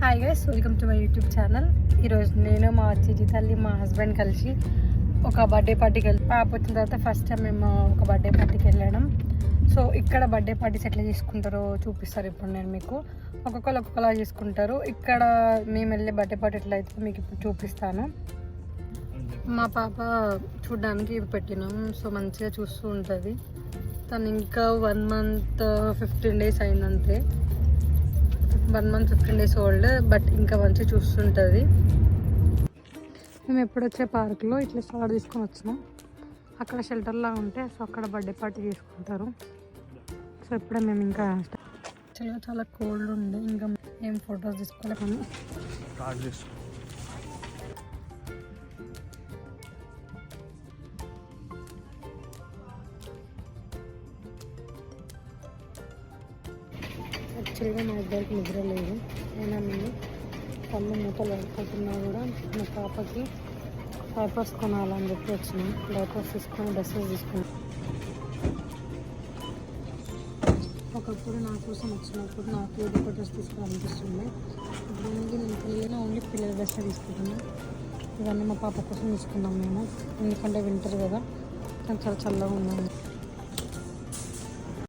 Hi guys, welcome to my YouTube channel. ఈరోజు నేను మా చిచి తల్లి మా హస్బెండ్ కలిసి ఒక బర్త్డే పార్టీకి వెళ్ళి పాప వచ్చిన తర్వాత ఫస్ట్ టైం మేము ఒక బర్త్డే పార్టీకి వెళ్ళడం. సో ఇక్కడ బర్త్డే పార్టీస్ ఎట్లా చేసుకుంటారో చూపిస్తారు ఇప్పుడు నేను మీకు. ఒక్కొక్కరు ఒక్కొక్కలా చేసుకుంటారు. ఇక్కడ మేము వెళ్ళే బర్త్డే పార్టీ ఎట్లా అయితే మీకు ఇప్పుడు చూపిస్తాను. మా పాప చూడడానికి ఇది పెట్టినాం. సో మంచిగా చూస్తూ ఉంటుంది. తను ఇంకా 1 month 15 days అయిందంతే. 1 month 15 days old, but ఇంకా మంచిగా చూస్తుంటుంది. మేము ఎప్పుడు వచ్చే పార్క్లో ఇట్లా స్టార్ట్ తీసుకొని వచ్చినాం. అక్కడ షెల్టర్లా ఉంటే సో అక్కడ బర్త్డే పార్టీ చేసుకుంటారు. సో ఇప్పుడే మేము ఇంకా చాలా చాలా కోల్డ్ ఉండే ఇంకా ఏం ఫొటోస్ తీసుకోవాలి కానీ యాక్చువల్గా మా ఇద్దరికి నిద్ర లేదు. అయినా మేము కళ్ళు మూతలు పడుకుంటున్నా కూడా మా పాపకి డైపర్స్ కొనాలని చెప్పి వచ్చినాం. డైపర్స్ తీసుకొని డ్రెస్సెస్ తీసుకున్నాం. ఒకప్పుడు నా కోసం వచ్చినప్పుడు నాకు ఏదో ఒక డ్రెస్ తీసుకోవాలనిపిస్తుంది. ఇప్పుడు నేను పిల్లలు ఓన్లీ పిల్లల డ్రెస్ తీసుకుంటున్నాను. ఇవన్నీ మా పాప కోసం తీసుకున్నాం మేము, ఎందుకంటే వింటర్ కదా, కానీ చాలా చల్లగా ఉన్నాము.